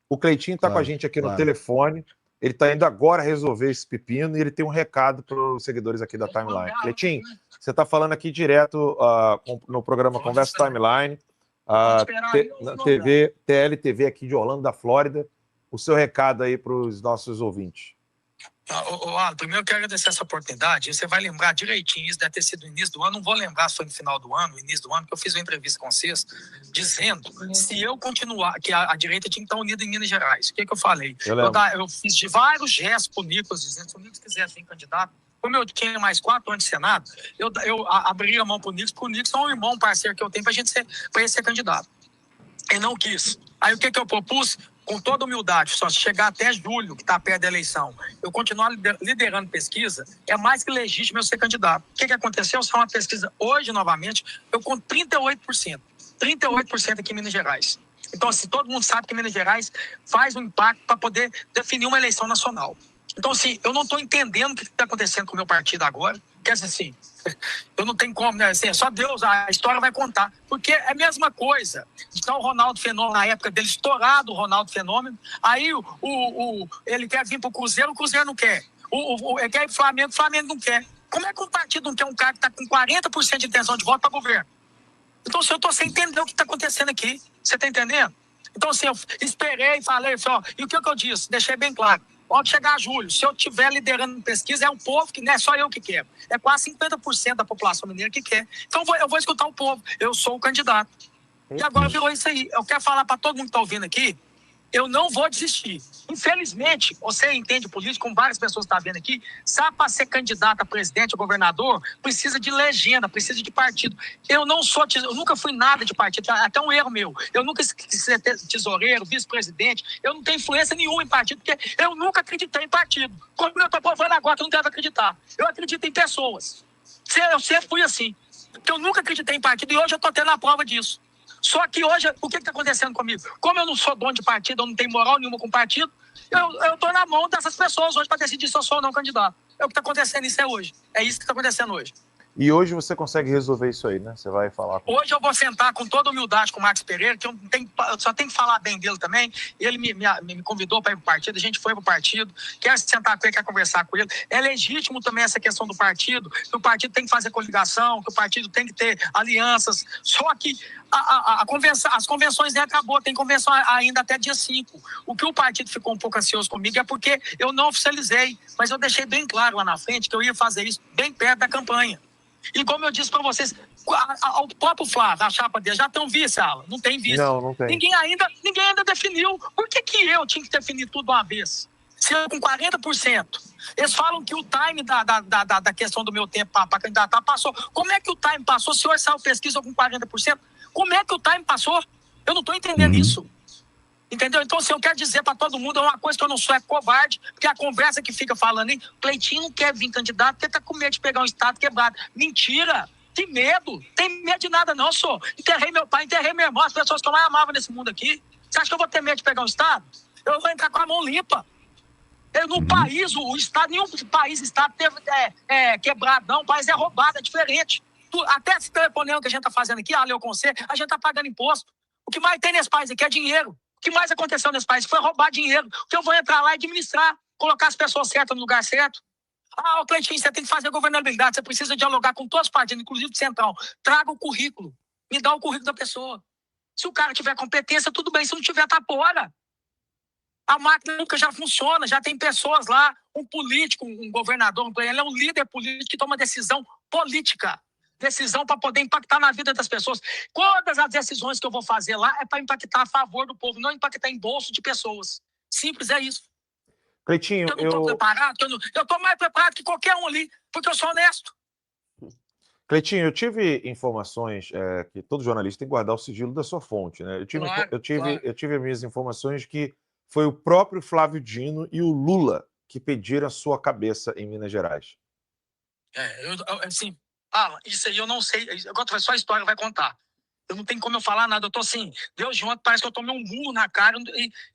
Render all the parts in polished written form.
O Cleitinho está com a gente aqui no telefone. Ele está indo agora resolver esse pepino e ele tem um recado para os seguidores aqui da Timeline. Cleitinho, você está falando aqui direto no programa Conversa Timeline, na TV, TLTV aqui de Orlando, da Flórida. O seu recado aí para os nossos ouvintes. Alan, primeiro eu quero agradecer essa oportunidade. Você vai lembrar direitinho, isso deve ter sido no início do ano. Não vou lembrar se foi no final do ano, no início do ano, porque eu fiz uma entrevista com vocês dizendo se eu continuar, que a direita tinha que estar unida em Minas Gerais. O que eu falei? Eu fiz de vários gestos para o Nicolas, dizendo se o Nicolas quisesse ser candidato. Como eu tinha mais 4 anos de Senado, eu abri a mão para o Nicolas, porque o Nicolas é um irmão, um parceiro que eu tenho para ele ser candidato. Ele não quis. Aí o que eu propus? Com toda humildade, só chegar até julho, que está perto da eleição, eu continuar liderando pesquisa, é mais que legítimo eu ser candidato. O que aconteceu? Só uma pesquisa hoje, novamente, eu com 38%. 38% aqui em Minas Gerais. Então, assim, todo mundo sabe que Minas Gerais faz um impacto para poder definir uma eleição nacional. Então, assim, eu não estou entendendo o que está acontecendo com o meu partido agora. Quer dizer, assim, eu não tenho como, né? Assim, só Deus, a história vai contar. Porque é a mesma coisa. Então, o Ronaldo Fenômeno, na época dele, estourado o Ronaldo Fenômeno, aí ele quer vir para o Cruzeiro não quer. Ele quer ir para o Flamengo não quer. Como é que um partido não quer um cara que está com 40% de intenção de voto para governo? Então, assim, eu estou sem entender o que está acontecendo aqui. Você está entendendo? Então, assim, eu esperei, falei, e o que eu disse? Deixei bem claro. Pode chegar julho, se eu estiver liderando pesquisa, é o povo que não é só eu que quero. É quase 50% da população mineira que quer. Então eu vou escutar o povo. Eu sou o candidato. E agora virou isso aí. Eu quero falar para todo mundo que está ouvindo aqui, eu não vou desistir. Infelizmente, você entende política, como várias pessoas estão vendo aqui, sabe, para ser candidato a presidente ou governador, precisa de legenda, precisa de partido. Eu nunca fui nada de partido, até um erro meu. Eu nunca quis ser tesoureiro, vice-presidente, eu não tenho influência nenhuma em partido, porque eu nunca acreditei em partido. Como eu estou provando agora que eu não devo acreditar. Eu acredito em pessoas. Eu sempre fui assim. Porque eu nunca acreditei em partido e hoje eu estou tendo a prova disso. Só que hoje, o que está acontecendo comigo? Como eu não sou dono de partido, eu não tenho moral nenhuma com partido, eu estou na mão dessas pessoas hoje para decidir se eu sou ou não candidato. É o que está acontecendo, isso é hoje. É isso que está acontecendo hoje. E hoje você consegue resolver isso aí, né? Você vai falar com... Hoje eu vou sentar com toda humildade com o Marcos Pereira, que eu só tenho que falar bem dele também. Ele me convidou para ir para o partido, a gente foi para o partido, quer sentar com ele, quer conversar com ele. É legítimo também essa questão do partido, que o partido tem que fazer coligação, que o partido tem que ter alianças. Só que as convenções nem acabou, tem convenção ainda até dia 5. O que o partido ficou um pouco ansioso comigo é porque eu não oficializei, mas eu deixei bem claro lá na frente que eu ia fazer isso bem perto da campanha. E como eu disse para vocês, o próprio Flávio, a chapa dele, já tem vice, Alan? Não tem vice. Não tem. Ninguém ainda definiu. Por que eu tinha que definir tudo uma vez? Se eu com 40%. Eles falam que o time da questão do meu tempo para candidatar passou. Como é que o time passou? Se eu saiu pesquisa com 40%, como é que o time passou? Eu não estou entendendo isso. Entendeu? Então, assim, eu quero dizer para todo mundo, é uma coisa que eu não sou, é covarde, porque a conversa que fica falando aí, Cleitinho não quer vir candidato porque tá com medo de pegar um estado quebrado. Mentira! Tem medo! Tem medo de nada não, sou. Enterrei meu pai, enterrei meu irmão, as pessoas que eu mais amava nesse mundo aqui. Você acha que eu vou ter medo de pegar um estado? Eu vou entrar com a mão limpa. No país, o estado, nenhum país, estado teve quebrado, não. O país é roubado, é diferente. Até esse telefonema que a gente tá fazendo aqui, a Conselho, a gente tá pagando imposto. O que mais tem nesse país aqui é dinheiro. O que mais aconteceu nesse país foi roubar dinheiro. Que eu vou entrar lá e administrar, colocar as pessoas certas no lugar certo. Cleitinho, você tem que fazer governabilidade, você precisa dialogar com todos os partidos, inclusive do Centrão. Traga o currículo, me dá o currículo da pessoa. Se o cara tiver competência, tudo bem, se não tiver, tá fora. A máquina nunca já funciona, já tem pessoas lá, um político, um governador, ele é um líder político que toma decisão política. Decisão para poder impactar na vida das pessoas. Todas as decisões que eu vou fazer lá é para impactar a favor do povo, não impactar em bolso de pessoas. Simples é isso. Cleitinho, eu não estou preparado, eu estou mais preparado que qualquer um ali, porque eu sou honesto. Cleitinho, eu tive informações que todo jornalista tem que guardar o sigilo da sua fonte, né? Eu tive as minhas informações que foi o próprio Flávio Dino e o Lula que pediram a sua cabeça em Minas Gerais. Assim, isso aí eu não sei. Agora só a história vai contar. Eu não tenho como eu falar nada. Eu tô assim, Deus de ontem, parece que eu tomei um murro na cara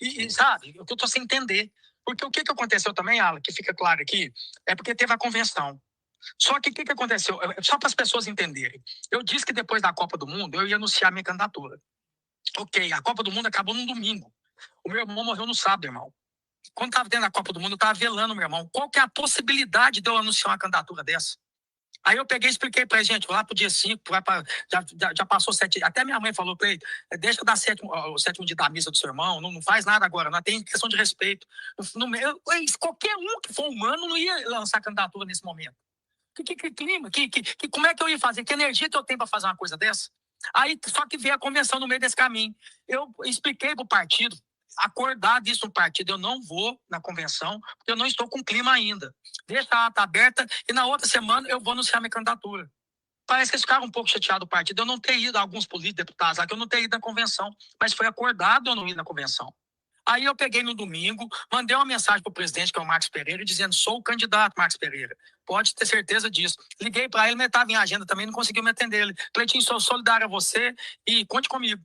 e sabe? Eu tô sem entender. Porque o que aconteceu também, Alan, que fica claro aqui, é porque teve a convenção. Só que o que aconteceu? Só para as pessoas entenderem. Eu disse que depois da Copa do Mundo eu ia anunciar minha candidatura. Ok, a Copa do Mundo acabou num domingo. O meu irmão morreu no sábado, irmão. Quando estava dentro da Copa do Mundo, eu estava velando, meu irmão. Qual que é a possibilidade de eu anunciar uma candidatura dessa? Aí eu peguei e expliquei pra gente, lá pro dia 5, já passou 7. Até minha mãe falou, Cleito, deixa eu dar o sétimo dia da missa do seu irmão, não faz nada agora, não tem questão de respeito. Qualquer um que for humano não ia lançar candidatura nesse momento. Que clima, como é que eu ia fazer? Que energia que eu tenho para fazer uma coisa dessa? Aí, só que veio a convenção no meio desse caminho. Eu expliquei pro partido, acordado isso no partido, eu não vou na convenção, porque eu não estou com clima ainda. Deixa a ata aberta e na outra semana eu vou anunciar minha candidatura. Parece que eles ficaram um pouco chateados do partido. Eu não ter ido, alguns políticos, deputados lá, que eu não ter ido na convenção, mas foi acordado eu não ir na convenção. Aí eu peguei no domingo, mandei uma mensagem para o presidente, que é o Marcos Pereira, dizendo, sou o candidato, Marcos Pereira. Pode ter certeza disso. Liguei para ele, mas estava em agenda também, não conseguiu me atender. Ele, Cleitinho, sou solidário a você e conte comigo.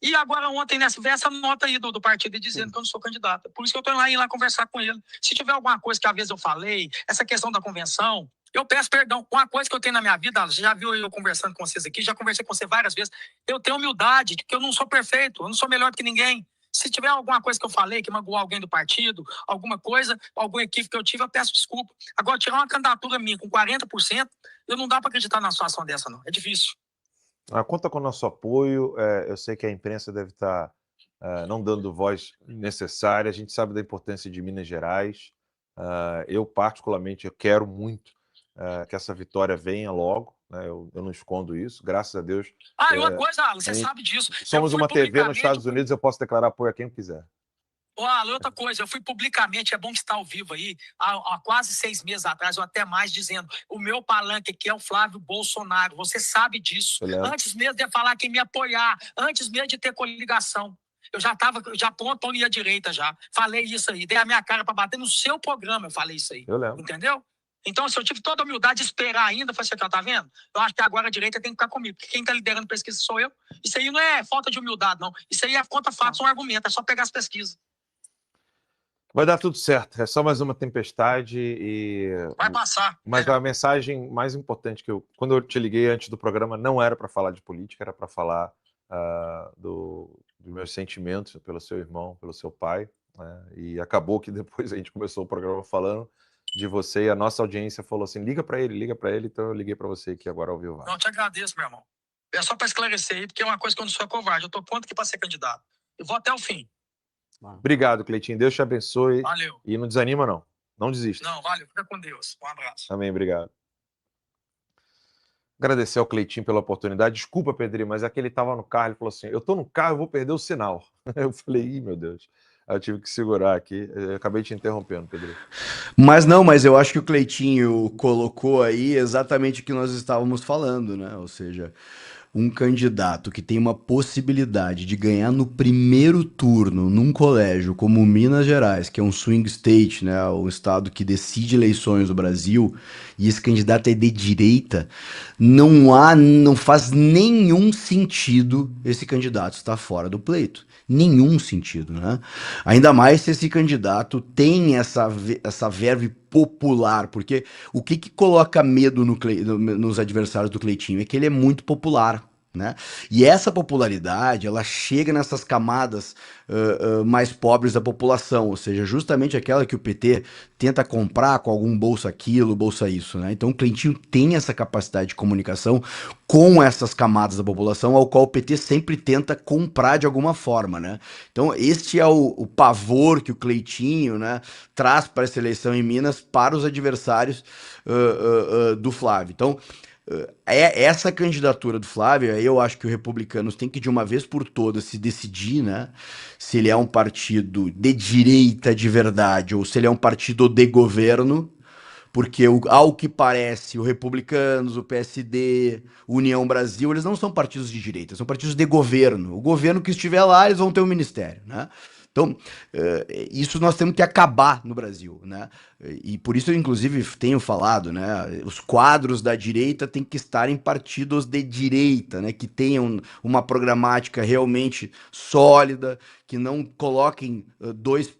E agora ontem, veio essa nota aí do partido dizendo que eu não sou candidato. Por isso que eu estou indo lá conversar com ele. Se tiver alguma coisa que às vezes eu falei, essa questão da convenção, eu peço perdão. Uma coisa que eu tenho na minha vida, você já viu eu conversando com vocês aqui, já conversei com você várias vezes, eu tenho humildade, que eu não sou perfeito, eu não sou melhor que ninguém. Se tiver alguma coisa que eu falei, que magoou alguém do partido, alguma coisa, algum equívoco que eu tive, eu peço desculpa. Agora, tirar uma candidatura minha com 40%, eu não dá para acreditar numa situação dessa, não. É difícil. Conta com o nosso apoio. Eu sei que a imprensa deve estar não dando voz necessária. A gente sabe da importância de Minas Gerais. Eu, particularmente, eu quero muito que essa vitória venha logo. Né? Eu não escondo isso, graças a Deus. E uma coisa, você sabe disso. Somos uma TV nos Estados Unidos, eu posso declarar apoio a quem eu quiser. Outra coisa, eu fui publicamente, é bom que está ao vivo aí, há quase 6 meses atrás, ou até mais, dizendo, o meu palanque aqui é o Flávio Bolsonaro, você sabe disso. Antes mesmo de falar quem me apoiar, antes mesmo de ter coligação. Eu já estava, pronto, ia à direita já. Falei isso aí, dei a minha cara para bater no seu programa, eu falei isso aí. Eu lembro. Entendeu? Então, se eu tive toda a humildade de esperar ainda, falei assim, tá vendo? Eu acho que agora a direita tem que ficar comigo, porque quem está liderando pesquisa sou eu. Isso aí não é falta de humildade, não. Isso aí é contra fatos, um argumento, é só pegar as pesquisas. Vai dar tudo certo, é só mais uma tempestade e... Vai passar. Mas a mensagem mais importante quando eu te liguei antes do programa, não era para falar de política, era para falar dos meus sentimentos pelo seu irmão, pelo seu pai, né? E acabou que depois a gente começou o programa falando de você e a nossa audiência falou assim, liga para ele, então eu liguei para você aqui agora ao vivo. Não, te agradeço, meu irmão. É só para esclarecer aí, porque é uma coisa que eu não sou covarde, eu tô pronto aqui para ser candidato. Eu vou até o fim. Obrigado, Cleitinho. Deus te abençoe. Valeu. E não desanima, não. Não desista. Não, valeu. Fica com Deus. Um abraço. Amém, obrigado. Agradecer ao Cleitinho pela oportunidade. Desculpa, Pedrinho, mas aquele estava no carro, ele falou assim, eu tô no carro, eu vou perder o sinal. Eu falei, meu Deus. Aí eu tive que segurar aqui. Eu acabei te interrompendo, Pedrinho. Mas eu acho que o Cleitinho colocou aí exatamente o que nós estávamos falando, né? Ou seja, um candidato que tem uma possibilidade de ganhar no primeiro turno num colégio como Minas Gerais, que é um swing state, né, um estado que decide eleições no Brasil, e esse candidato é de direita, não faz nenhum sentido esse candidato estar fora do pleito. Nenhum sentido, né? Ainda mais se esse candidato tem essa verve popular, porque o que coloca medo nos adversários do Cleitinho é que ele é muito popular, né? E essa popularidade, ela chega nessas camadas mais pobres da população, ou seja, justamente aquela que o PT tenta comprar com algum bolsa aquilo, bolsa isso, né? Então o Cleitinho tem essa capacidade de comunicação com essas camadas da população, ao qual o PT sempre tenta comprar de alguma forma, né? Então este é o pavor que o Cleitinho, né, traz para essa eleição em Minas para os adversários do Flávio. Então, essa candidatura do Flávio, eu acho que os republicanos têm que de uma vez por todas se decidir, né, se ele é um partido de direita de verdade ou se ele é um partido de governo, porque ao que parece, o Republicanos, o PSD, União Brasil, eles não são partidos de direita, são partidos de governo. O governo que estiver lá, eles vão ter um ministério, né? Então, isso nós temos que acabar no Brasil, né? E por isso eu, inclusive, tenho falado, né? Os quadros da direita têm que estar em partidos de direita, né? Que tenham uma programática realmente sólida, que não coloquem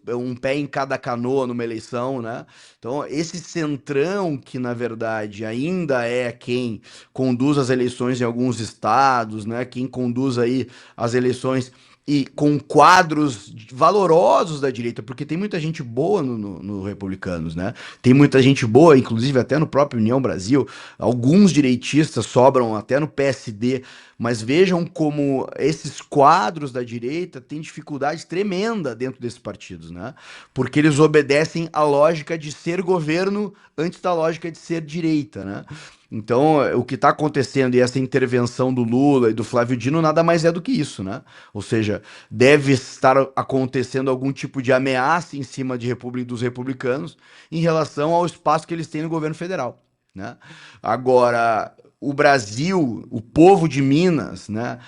um pé em cada canoa numa eleição, né? Então, esse centrão que, na verdade, ainda é quem conduz as eleições em alguns estados, né? Quem conduz aí as eleições e com quadros valorosos da direita, porque tem muita gente boa no Republicanos, né? Tem muita gente boa, inclusive até no próprio União Brasil, alguns direitistas sobram até no PSD, mas vejam como esses quadros da direita têm dificuldade tremenda dentro desses partidos, né? Porque eles obedecem à lógica de ser governo antes da lógica de ser direita, né? Então, o que está acontecendo e essa intervenção do Lula e do Flávio Dino nada mais é do que isso, né? Ou seja, deve estar acontecendo algum tipo de ameaça em cima dos republicanos em relação ao espaço que eles têm no governo federal, né? Agora, o Brasil, o povo de Minas, né?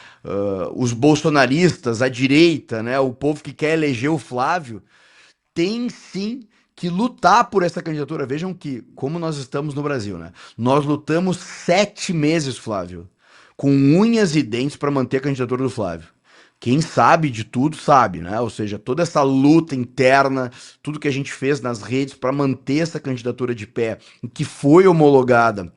Os bolsonaristas, a direita, né? O povo que quer eleger o Flávio, tem sim que lutar por essa candidatura. Vejam que, como nós estamos no Brasil, né? Nós lutamos 7 meses, Flávio, com unhas e dentes para manter a candidatura do Flávio. Quem sabe de tudo sabe, né? Ou seja, toda essa luta interna, tudo que a gente fez nas redes para manter essa candidatura de pé, que foi homologada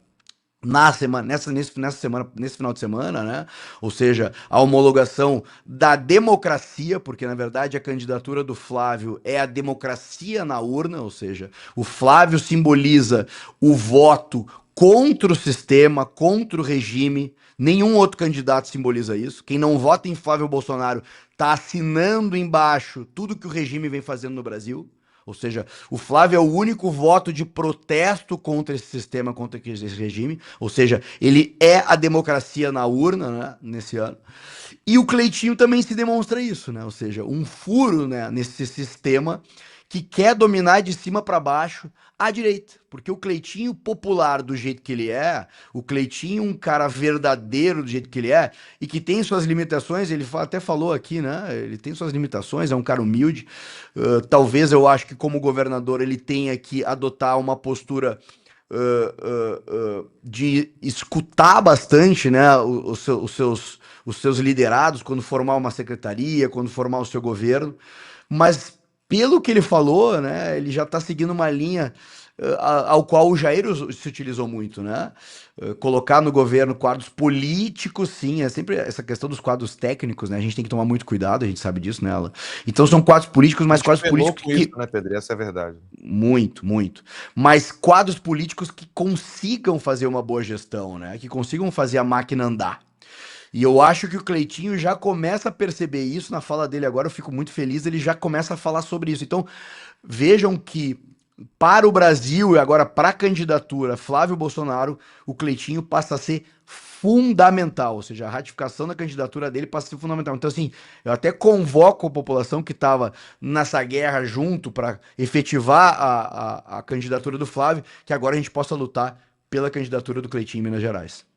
nesse final de semana, né? Ou seja, a homologação da democracia, porque na verdade a candidatura do Flávio é a democracia na urna, ou seja, o Flávio simboliza o voto contra o sistema, contra o regime. Nenhum outro candidato simboliza isso. Quem não vota em Flávio Bolsonaro está assinando embaixo tudo que o regime vem fazendo no Brasil. Ou seja, o Flávio é o único voto de protesto contra esse sistema, contra esse regime. Ou seja, ele é a democracia na urna, né, nesse ano. E o Cleitinho também se demonstra isso, né? Ou seja, um furo, né, nesse sistema que quer dominar de cima para baixo a direita. Porque o Cleitinho popular do jeito que ele é, o Cleitinho um cara verdadeiro do jeito que ele é, e que tem suas limitações, ele até falou aqui, né? Ele tem suas limitações, é um cara humilde. Talvez eu acho que como governador ele tenha que adotar uma postura de escutar bastante, né, os seus liderados quando formar uma secretaria, quando formar o seu governo, mas pelo que ele falou, né, ele já está seguindo uma linha ao qual o Jair se utilizou muito, né? Colocar no governo quadros políticos, sim, é sempre essa questão dos quadros técnicos, né? A gente tem que tomar muito cuidado, a gente sabe disso, né? Então são quadros políticos, mas quadros políticos com isso, né, Pedro? Essa é a verdade. Muito, muito. Mas quadros políticos que consigam fazer uma boa gestão, né? Que consigam fazer a máquina andar. E eu acho que o Cleitinho já começa a perceber isso na fala dele agora, eu fico muito feliz, ele já começa a falar sobre isso. Então, vejam que para o Brasil e agora para a candidatura Flávio Bolsonaro, o Cleitinho passa a ser fundamental, ou seja, a ratificação da candidatura dele passa a ser fundamental. Então, assim, eu até convoco a população que estava nessa guerra junto para efetivar a candidatura do Flávio, que agora a gente possa lutar pela candidatura do Cleitinho em Minas Gerais.